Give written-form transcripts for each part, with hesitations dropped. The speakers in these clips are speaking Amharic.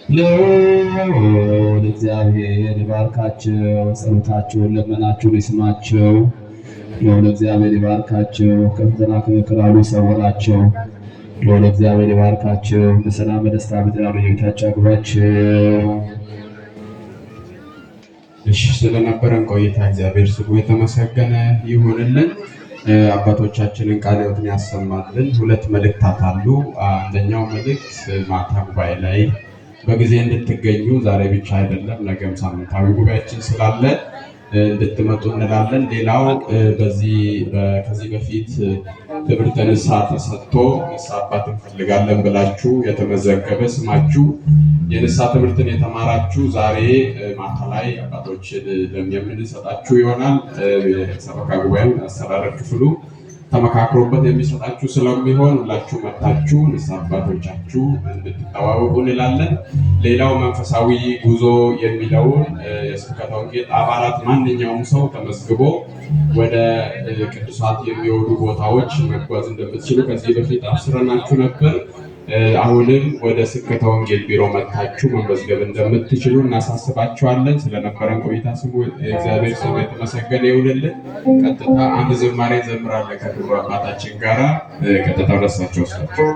ልዑል እግዚአብሔር ይባርካቸው፣ ጸሎታቸውን ልመናቸውን ይስማቸው። ልዑል እግዚአብሔር ይባርካቸው፣ ከፈተና ከመከራ ሁሉ ይሰውራቸው። ልዑል እግዚአብሔር ይባርካቸው፣ በሰላም በደስታ በጤና ወደ ቤታቸው ያግባቸው። እሺ፣ ስለነበረን ቆይታ እግዚአብሔር ስሙ የተመሰገነ ይሁንልን። አባቶቻችንን ቃለ ሕይወትን ያሰማልን። ሁለት መልእክታት አሉ። አንደኛው መልእክት ማታ ጉባኤ ላይ በጊዜ እንድትገኙ ዛሬ ብቻ አይደለም ነገም ሳምንታዊ ጉባኤያችን ስላለ እንድትመጡ እንላለን። ሌላው ከዚህ በፊት ትምህርተ ንስሐ ተሰጥቶ ንስሐ አባት እንፈልጋለን ብላችሁ የተመዘገበ ስማችሁ የንስሐ ትምህርትን የተማራችሁ ዛሬ ማታ ላይ አባቶችን የምንሰጣችሁ ይሆናል። የሰበካ ጉባኤው አስተዳደር ክፍሉ ተመካክሮበት የሚሰጣችሁ ስለሚሆን ሁላችሁ መጥታችሁ ንስሐ አባቶቻችሁ እንድትተዋወቁ እንላለን። ሌላው መንፈሳዊ ጉዞ የሚለውን የስብከተ ወንጌል አባላት ማንኛውም ሰው ተመዝግቦ ወደ ቅዱሳት የሚወዱ ቦታዎች መጓዝ እንደምትችሉ ከዚህ በፊት አብስረናችሁ ነበር። አሁንም ወደ ስብከተ ወንጌል ቢሮ መጥታችሁ መመዝገብ እንደምትችሉ እናሳስባችኋለን። ስለነበረን ቆይታ ስሙ እግዚአብሔር ስሙ የተመሰገነ ይሁንልን። ቀጥታ አንድ ዝማሬ እንዘምራለን ከክቡር አባታችን ጋራ። ቀጥታ ረሳቸው ወስዳችሁ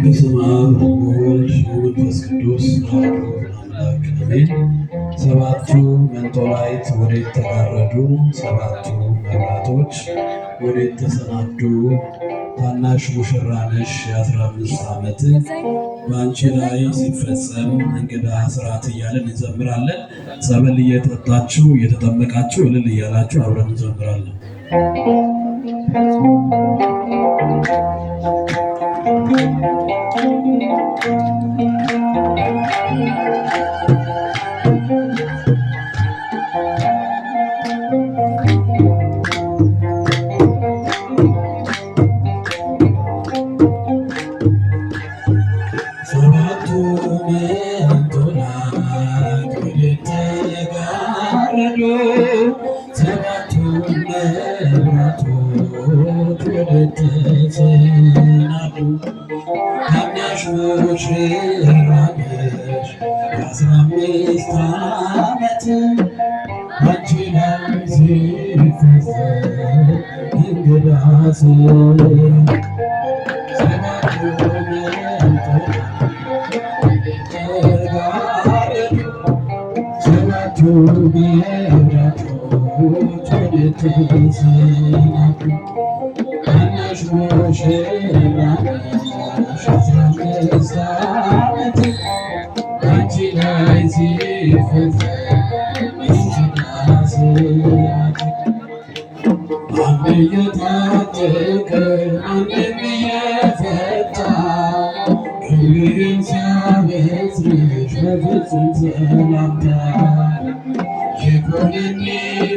በስመ አብ ወወልድ ወመንፈስ ቅዱስ አሐዱ አምላክ አሜን። ሰባቱ መንጦላዕት ወዴት ተጋረዱ? ሰባቱ መብራቶች ወዴት ተሰናዱ? ታናሽ ሙሽራ ነሽ የ15 ዓመት በአንቺ ላይ ሲፈጸም እንግዳ ስርዓት እያለን እንዘምራለን። ጸበል እየጠጣችሁ እየተጠመቃችሁ እልል እያላችሁ አብረን እንዘምራለን። ታናሽ ሙሽራ ነሽ የ15 ዓመት አንቺ ላይ ሲፈጸም እንግዳ ሰባቱ መብራቶች ወዴት ተሰናዱ? ታናሽ ሙሽራ ነሽ የ15 ዓመት አንቺ ላይ ሲፈጸም እንግዳ ስርዓት አንድ እየታጠቀ አንድም እየፈታ ክብርን ሲያበስርሽ በፍጹም ሰላምታ ይኩንኒ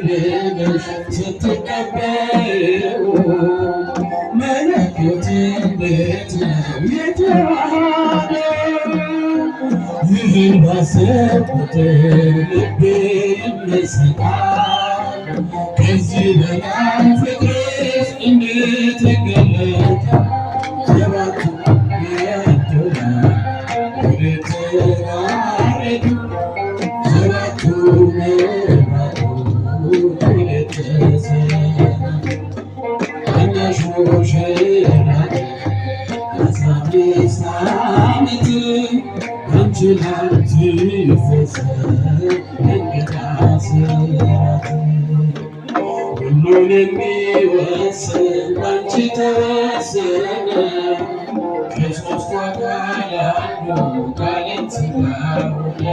ብለሽ ስትቀበይው መለኮት እንዴት ነው የተዋሃደው? ይህን ባሰብኩ ቁጥር ልቤ ይመሰጣል። ከዚህ በላይ ፍቅርሽ እንዴት ይገለጣል? ሰባቱ መንጦላዕት ወዴት ተጋረዱ? ሰባቱ መብራቶች ወዴት ተሰናዱ? ታናሽ ሙሽራ የ15 ዓመት አንቺ ላይ ሲፈጸም እንግዳ ስርዓት ሁሉን የሚወስን ባንቺ ተወሰነ። ከሦስቱ አካል አንዱ ቃልን ሥጋ ሆነ።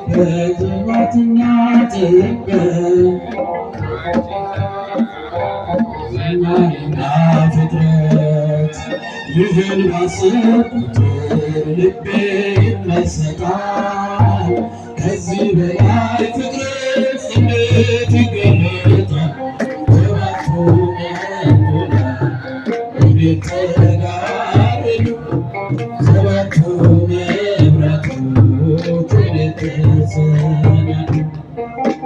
በጥበትና ዘመንና ፍጥረት ይህን ባሰብኩ ቁጥር ልቤ ይመሰጣል። ከዚህ በላይ ፍቅርሽ እንዴት ይገለጣል? ሰባቱ መንጦላዕት ወዴት ተጋረዱ? ሰባቱ መብራቶች ወዴት ተሰናዱ?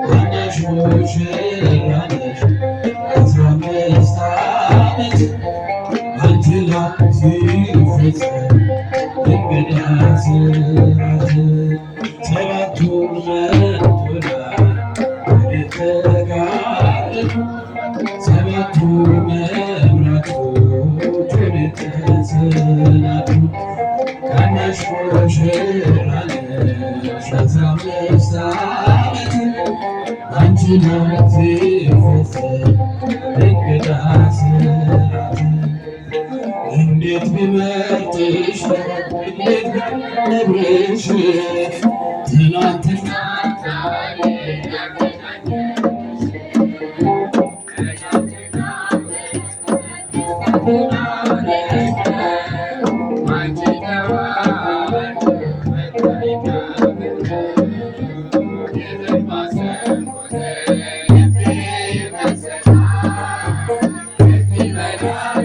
ታናሽ ሙሽራ ነሽ 15 ዓመት አንቺ ላይ ሲፈጸም እንግዳ ስራት ሰባቱ መንጦላዕት ወዴት ተጋረዱ ሰባቱ መብራቶች ወዴት ተሰናዱ ታናሽ ሙሽራ ነሽ 15 ዓመት አንቺ ላይ ሲፈጸም እንግዳ ስራት እንዴት ቢመርጥሽ እንዴት ቢነግርሽ ትናንትና Yeah.